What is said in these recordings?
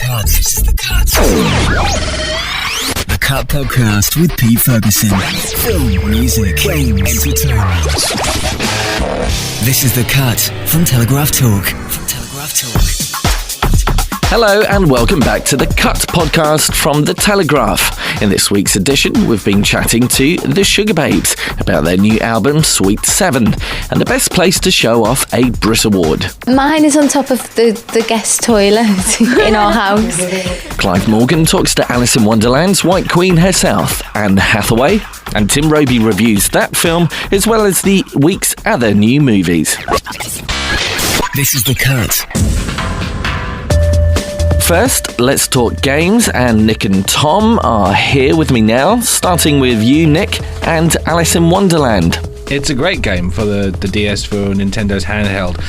Cut. This is The Cut. The Cut podcast with Pete Ferguson. Film, music, games, entertainment. This is The Cut from Telegraph Talk. Hello and welcome back to the Cut podcast from The Telegraph. In this week's edition, we've been chatting to the Sugar Babes about their new album, Sweet 7, and the best place to show off a Brit Award. Mine is on top of the guest toilet in our house. Clive Morgan talks to Alice in Wonderland's White Queen herself, Anne Hathaway, and Tim Roby reviews that film as well as the week's other new movies. This is The Cut. First, let's talk games, and Nick and Tom are here with me now, starting with you, Nick, and Alice in Wonderland. It's a great game for the DS, for Nintendo's handheld.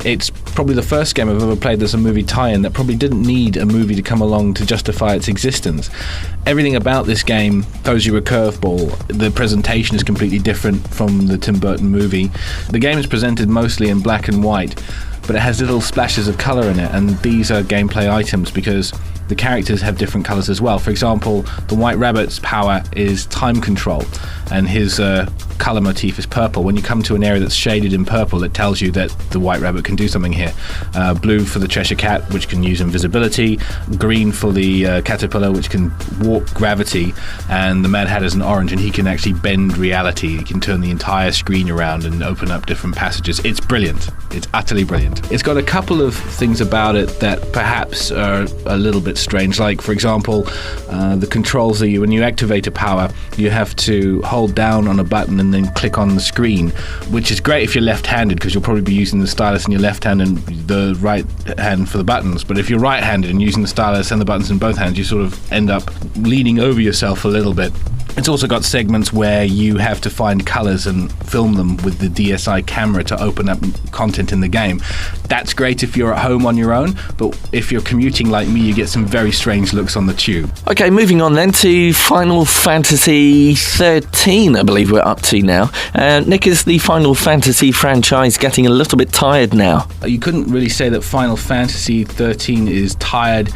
It's probably the first game I've ever played that's a movie tie-in that probably didn't need a movie to come along to justify its existence. Everything about this game throws you a curveball. The presentation is completely different from the Tim Burton movie. The game is presented mostly in black and white, but it has little splashes of colour in it, and these are gameplay items because the characters have different colours as well. For example, the White Rabbit's power is time control, and his colour motif is purple. When you come to an area that's shaded in purple, it tells you that the White Rabbit can do something here. Blue for the Cheshire Cat, which can use invisibility. Green for the Caterpillar, which can warp gravity. And the Mad Hatter's an orange, and he can actually bend reality. He can turn the entire screen around and open up different passages. It's brilliant. It's utterly brilliant. It's got a couple of things about it that perhaps are a little bit strange. Like, for example, the controls are when you activate a power, you have to hold down on a button and then click on the screen, which is great if you're left-handed because you'll probably be using the stylus in your left hand and the right hand for the buttons. But if you're right-handed and using the stylus and the buttons in both hands, you sort of end up leaning over yourself a little bit. It's also got segments where you have to find colours and film them with the DSi camera to open up content in the game. That's great if you're at home on your own, but if you're commuting like me, you get some very strange looks on the tube. Okay, moving on then to Final Fantasy 13, I believe we're up to now. Nick, is the Final Fantasy franchise getting a little bit tired now? You couldn't really say that Final Fantasy 13 is tired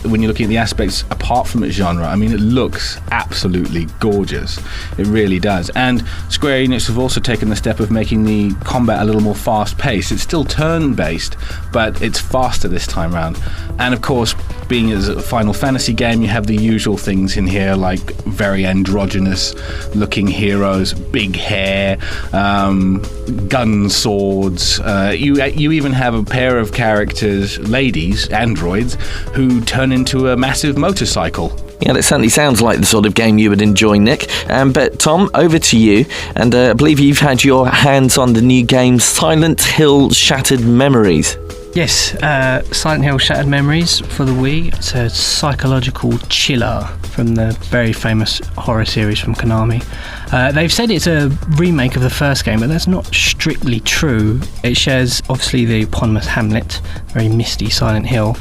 when you're looking at the aspects apart from its genre. I mean, it looks absolutely gorgeous. It really does. And Square Enix have also taken the step of making the combat a little more fast-paced. It's still turn-based, but it's faster this time around. And of course, being as a Final Fantasy game, you have the usual things in here, like very androgynous-looking heroes, big hair, gun swords. You even have a pair of characters, ladies, androids, who turn into a massive motorcycle. Yeah, that certainly sounds like the sort of game you would enjoy, Nick. But Tom, over to you. And I believe you've had your hands on the new game Silent Hill Shattered Memories. Yes, Silent Hill Shattered Memories for the Wii. It's a psychological chiller from the very famous horror series from Konami. They've said it's a remake of the first game, but that's not strictly true. It shares, obviously, the eponymous Hamlet, very misty Silent Hill,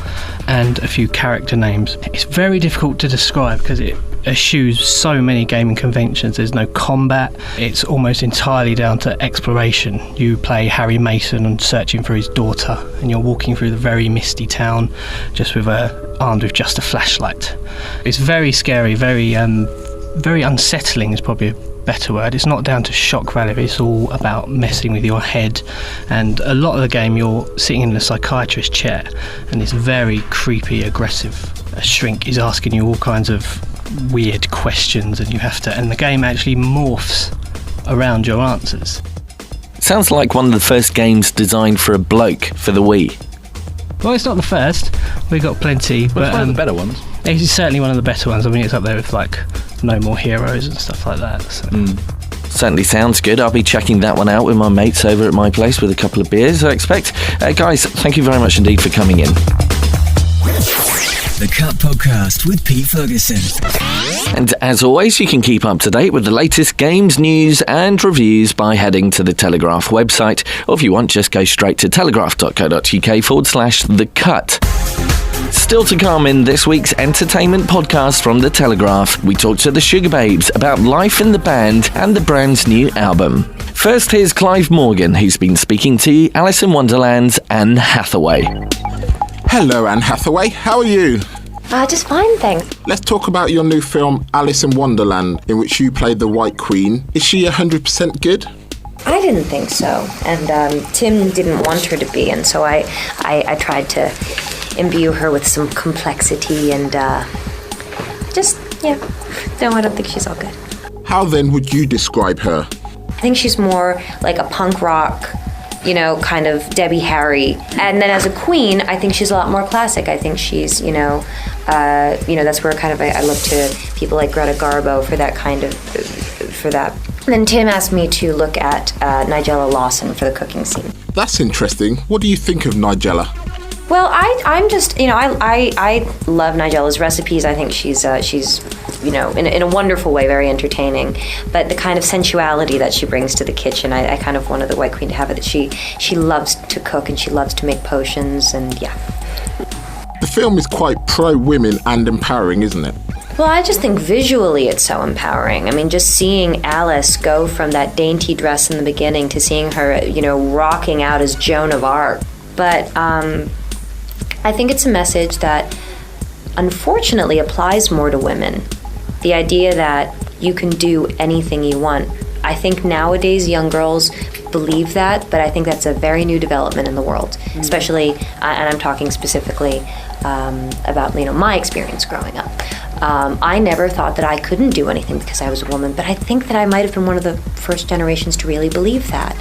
and a few character names. It's very difficult to describe because it eschews so many gaming conventions. There's no combat. It's almost entirely down to exploration. You play Harry Mason and searching for his daughter, and you're walking through the very misty town just with armed with just a flashlight. It's very scary, very unsettling is probably a better word. It's not down to shock value, it's all about messing with your head. And a lot of the game you're sitting in a psychiatrist chair and this very creepy, aggressive shrink is asking you all kinds of weird questions, and and the game actually morphs around your answers. Sounds like one of the first games designed for a bloke for the Wii. Well, it's not the first. We've got plenty. But it's one of the better ones. It's certainly one of the better ones. I mean, it's up there with like No More Heroes and stuff like that. So. Certainly sounds good. I'll be checking that one out with my mates over at my place with a couple of beers, I expect. Guys, thank you very much indeed for coming in. The Cut podcast with Pete Ferguson. And as always, you can keep up to date with the latest games, news and reviews by heading to the Telegraph website, or if you want, just go straight to telegraph.co.uk/thecut. Still to come in this week's entertainment podcast from The Telegraph, we talk to the Sugar Babes about life in the band and the brand's new album. First, here's Clive Morgan, who's been speaking to Alice in Wonderland's Anne Hathaway. Hello, Anne Hathaway. How are you? Just fine, thanks. Let's talk about your new film, Alice in Wonderland, in which you played the White Queen. Is she 100% good? I didn't think so, and Tim didn't want her to be, and so I tried to imbue her with some complexity and no, I don't think she's all good. How then would you describe her? I think she's more like a punk rock, kind of Debbie Harry. And then as a queen, I think she's a lot more classic. I think she's, that's where kind of I look to people like Greta Garbo for that kind of, for that. And then Tim asked me to look at Nigella Lawson for the cooking scene. That's interesting. What do you think of Nigella? Well, I'm just, I love Nigella's recipes. I think she's in a wonderful way, very entertaining. But the kind of sensuality that she brings to the kitchen, I kind of wanted the White Queen to have it. That she loves to cook and she loves to make potions, and yeah. The film is quite pro-women and empowering, isn't it? Well, I just think visually it's so empowering. I mean, just seeing Alice go from that dainty dress in the beginning to seeing her, rocking out as Joan of Arc. But I think it's a message that unfortunately applies more to women. The idea that you can do anything you want. I think nowadays young girls believe that, but I think that's a very new development in the world, especially, and I'm talking specifically about my experience growing up. I never thought that I couldn't do anything because I was a woman, but I think that I might have been one of the first generations to really believe that.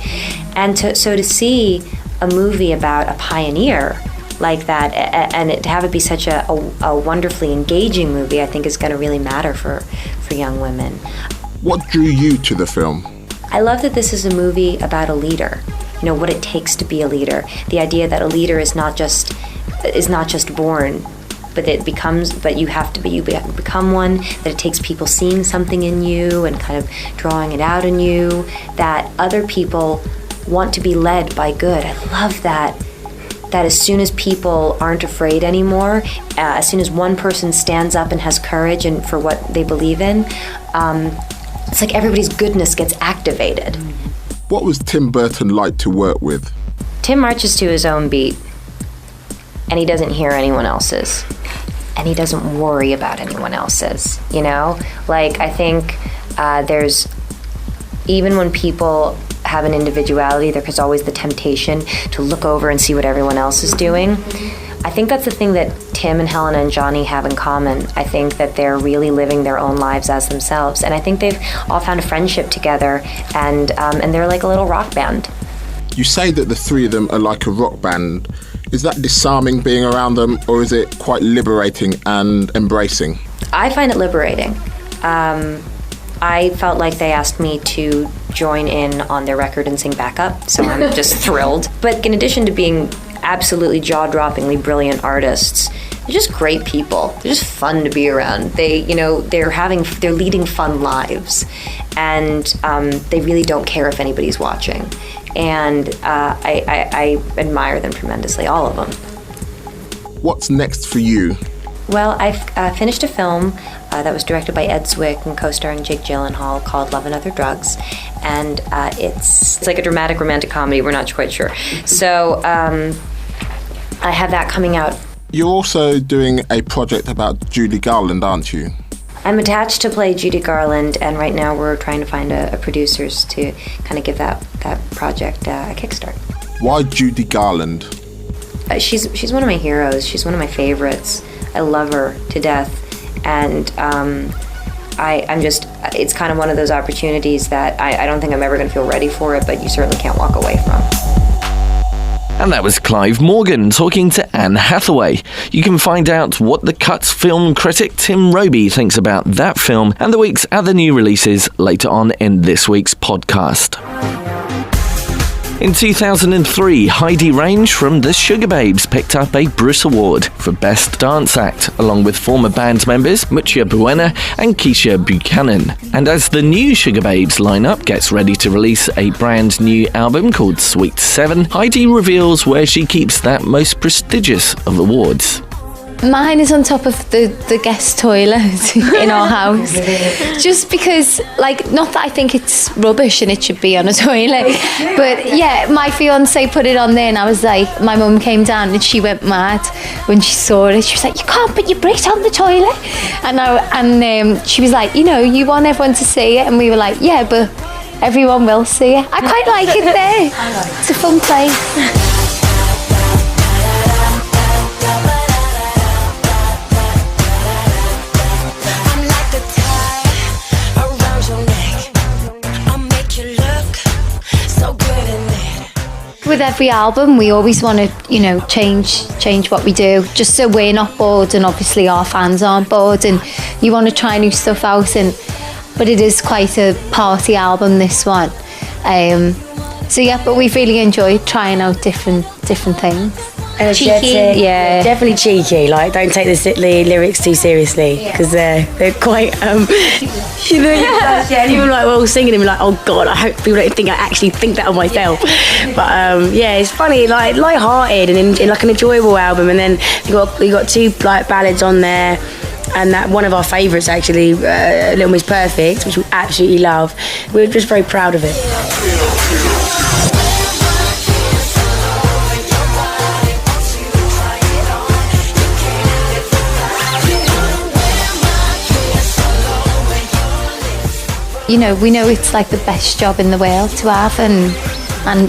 And so to see a movie about a pioneer like that, and to have it be such a wonderfully engaging movie, I think is going to really matter for young women. What drew you to the film? I love that this is a movie about a leader. What it takes to be a leader. The idea that a leader is not just born, but you become one. That it takes people seeing something in you and kind of drawing it out in you. That other people want to be led by good. I love that. That as soon as people aren't afraid anymore, as soon as one person stands up and has courage and for what they believe in, it's like everybody's goodness gets activated. What was Tim Burton like to work with? Tim marches to his own beat, and he doesn't hear anyone else's, and he doesn't worry about anyone else's, I think there's, even when people have an individuality, there's always the temptation to look over and see what everyone else is doing. I think that's the thing that Tim and Helena and Johnny have in common. I think that they're really living their own lives as themselves, and I think they've all found a friendship together, and they're like a little rock band. You say that the three of them are like a rock band. Is that disarming being around them, or is it quite liberating and embracing? I find it liberating. I felt like they asked me to join in on their record and sing backup, so I'm just thrilled. But in addition to being absolutely jaw-droppingly brilliant artists, they're just great people. They're just fun to be around. They're leading fun lives, and they really don't care if anybody's watching. And I admire them tremendously, all of them. What's next for you? Well, I've finished a film that was directed by Ed Zwick and co-starring Jake Gyllenhaal called Love and Other Drugs, and it's like a dramatic romantic comedy. We're not quite sure. So I have that coming out. You're also doing a project about Judy Garland, aren't you? I'm attached to play Judy Garland, and right now we're trying to find a producers to kind of give that project a kickstart. Why Judy Garland? She's one of my heroes. She's one of my favorites. I love her to death, and it's kind of one of those opportunities that I don't think I'm ever going to feel ready for it, but you certainly can't walk away from. And that was Clive Morgan talking to Anne Hathaway. You can find out what The Cut's film critic Tim Roby thinks about that film and the week's other new releases later on in this week's podcast. In 2003, Heidi Range from the Sugar Babes picked up a Bruce Award for Best Dance Act, along with former band members Mucha Buena and Keisha Buchanan. And as the new Sugar Babes lineup gets ready to release a brand new album called Sweet 7, Heidi reveals where she keeps that most prestigious of awards. Mine is on top of the guest toilet in our house. Just because, like, not that I think it's rubbish and it should be on a toilet, but yeah, my fiance put it on there and I was like, my mum came down and she went mad when she saw it. She was like, you can't put your Brit on the toilet. And she was like, you know, you want everyone to see it. And we were like, yeah, but everyone will see it. I quite like it there. It's a fun place. With every album, we always want to, you know, change what we do, just so we're not bored and obviously our fans aren't bored, and you want to try new stuff out. But it is quite a party album, this one. So yeah, but we've really enjoyed trying out different things. And cheeky, yeah, definitely cheeky. Like, don't take the lyrics too seriously, because they're quite, you know, yeah. And even like we're all singing them, like, oh god, I hope people don't think I actually think that of myself. But yeah, it's funny, like light-hearted and in like an enjoyable album. And then we got two like ballads on there. And that one of our favourites actually, Little Miss Perfect, which we absolutely love. We're just very proud of it. You know, we know it's like the best job in the world to have, and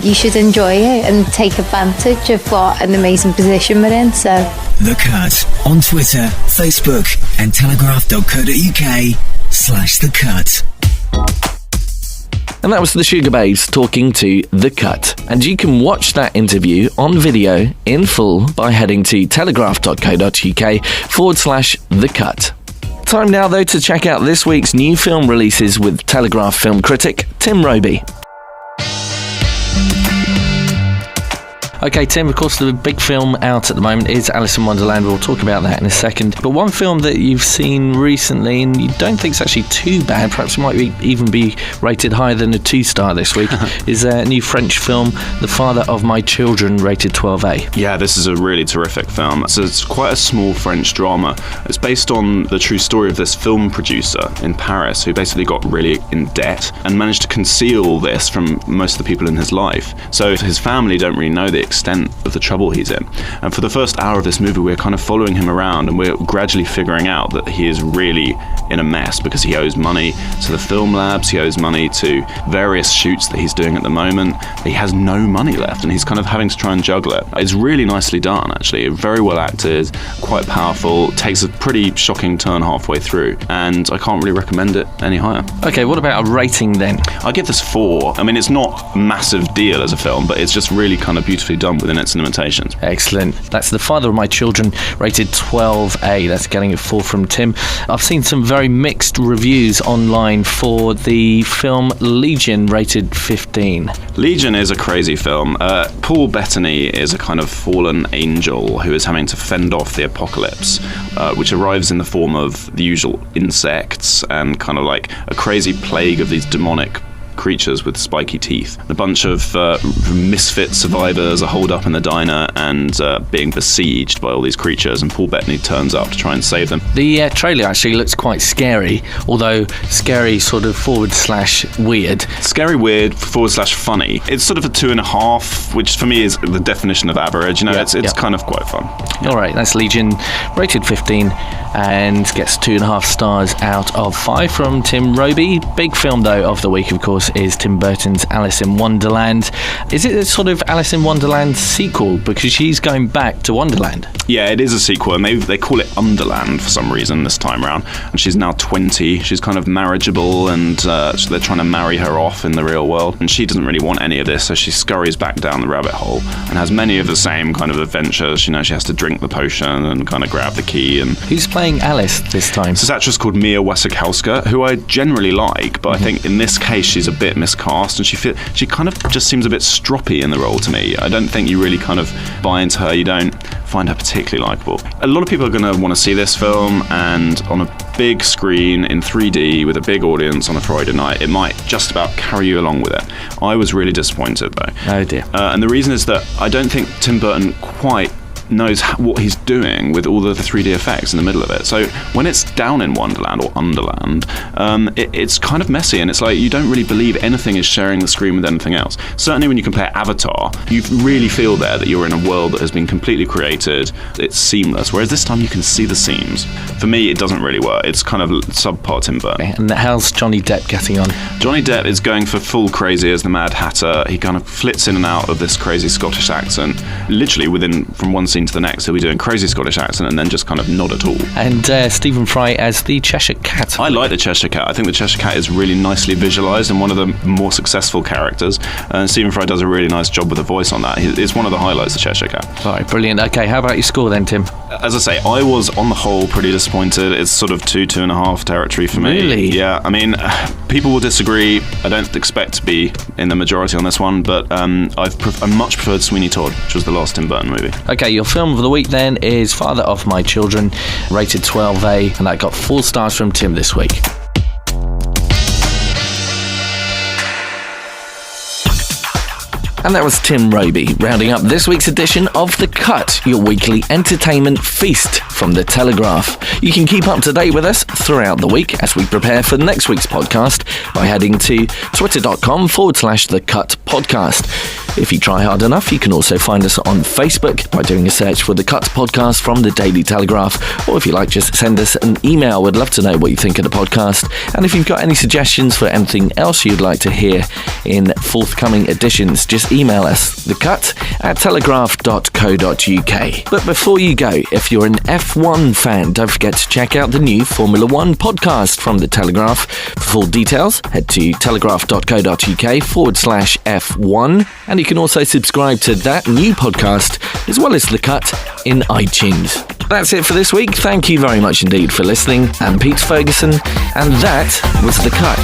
you should enjoy it and take advantage of what an amazing position we're in. So The Cut on Twitter, Facebook and telegraph.co.uk/The Cut. And that was the Sugar Babes talking to The Cut. And you can watch that interview on video in full by heading to telegraph.co.uk/The Cut. Time now, though, to check out this week's new film releases with Telegraph film critic Tim Roby. Okay, Tim, of course, the big film out at the moment is Alice in Wonderland. We'll talk about that in a second. But one film that you've seen recently and you don't think is actually too bad, perhaps it might even be rated higher than a 2-star this week, is a new French film, The Father of My Children, rated 12A. Yeah, this is a really terrific film. So it's quite a small French drama. It's based on the true story of this film producer in Paris who basically got really in debt and managed to conceal this from most of the people in his life. So his family don't really know the extent of the trouble he's in. And for the first hour of this movie, we're kind of following him around and we're gradually figuring out that he is really in a mess because he owes money to the film labs, he owes money to various shoots that he's doing at the moment. He has no money left and he's kind of having to try and juggle it. It's really nicely done, actually. Very well acted, quite powerful, takes a pretty shocking turn halfway through, and I can't really recommend it any higher. Okay, what about a rating then? I give this 4. I mean, it's not a massive deal as a film, but it's just really kind of beautifully done within its limitations. Excellent. That's The Father of My Children, rated 12A. That's getting a 4 from Tim. I've seen some very mixed reviews online for the film Legion, rated 15. Legion is a crazy film. Paul Bettany is a kind of fallen angel who is having to fend off the apocalypse, which arrives in the form of the usual insects and kind of like a crazy plague of these demonic creatures with spiky teeth. A bunch of misfit survivors are holed up in the diner and being besieged by all these creatures, and Paul Bettany turns up to try and save them. The trailer actually looks quite scary, although scary sort of / weird. Scary, weird, / funny. It's sort of a 2.5, which for me is the definition of average. You know, it's kind of quite fun. Yeah. All right, that's Legion, rated 15, and gets 2.5 stars out of 5 from Tim Roby. Big film, though, of the week, of course, is Tim Burton's Alice in Wonderland. Is it a sort of Alice in Wonderland sequel? Because she's going back to Wonderland. Yeah, it is a sequel, and they call it Underland for some reason this time around. And she's now 20. She's kind of marriageable, and so they're trying to marry her off in the real world. And she doesn't really want any of this, so she scurries back down the rabbit hole and has many of the same kind of adventures. You know, she has to drink the potion and kind of grab the key. And who's playing Alice this time? It's this actress called Mia Wasikowska, who I generally like, but I think in this case she's a bit miscast, and she kind of just seems a bit stroppy in the role to me. I don't think you really kind of buy into her. You don't find her particularly likeable. A lot of people are going to want to see this film, and on a big screen in 3D with a big audience on a Friday night, it might just about carry you along with it. I was really disappointed though. Oh dear. And the reason is that I don't think Tim Burton quite knows what he's doing with all the 3D effects in the middle of it. So when it's down in Wonderland or Underland, it's kind of messy, and it's like you don't really believe anything is sharing the screen with anything else. Certainly when you compare Avatar, you really feel there that you're in a world that has been completely created. It's seamless, whereas this time you can see the seams. For me, it doesn't really work. It's kind of subpar Tim Burton. And how's Johnny Depp getting on? Johnny Depp is going for full crazy as the Mad Hatter. He kind of flits in and out of this crazy Scottish accent. Literally from one scene to the next, he'll be doing crazy Scottish accent and then just kind of nod at all. And Stephen Fry as the Cheshire Cat. I like the Cheshire Cat. I think the Cheshire Cat is really nicely visualised and one of the more successful characters. And Stephen Fry does a really nice job with the voice on that. It's one of the highlights of Cheshire Cat. All right, brilliant. Okay, how about your score then, Tim? As I say, I was on the whole pretty disappointed. It's sort of 2.5 territory for me. Really? Yeah, I mean, people will disagree. I don't expect to be in the majority on this one, but I much preferred Sweeney Todd, which was the last Tim Burton movie. Okay, your film of the week then is Father of My Children, rated 12A, and that got 4 stars from Tim this week. And that was Tim Roby, rounding up this week's edition of The Cut, your weekly entertainment feast from The Telegraph. You can keep up to date with us throughout the week as we prepare for next week's podcast by heading to twitter.com/The Cut Podcast. If you try hard enough, you can also find us on Facebook by doing a search for The Cut Podcast from the Daily Telegraph. Or if you like, just send us an email. We'd love to know what you think of the podcast. And if you've got any suggestions for anything else you'd like to hear in forthcoming editions, just email us, thecut@telegraph.co.uk. But before you go, if you're an F1 fan, don't forget to check out the new Formula 1 podcast from The Telegraph. For full details, head to telegraph.co.uk/F1. And you can also subscribe to that new podcast, as well as The Cut, in iTunes. That's it for this week. Thank you very much indeed for listening. I'm Pete Ferguson, and that was The Cut.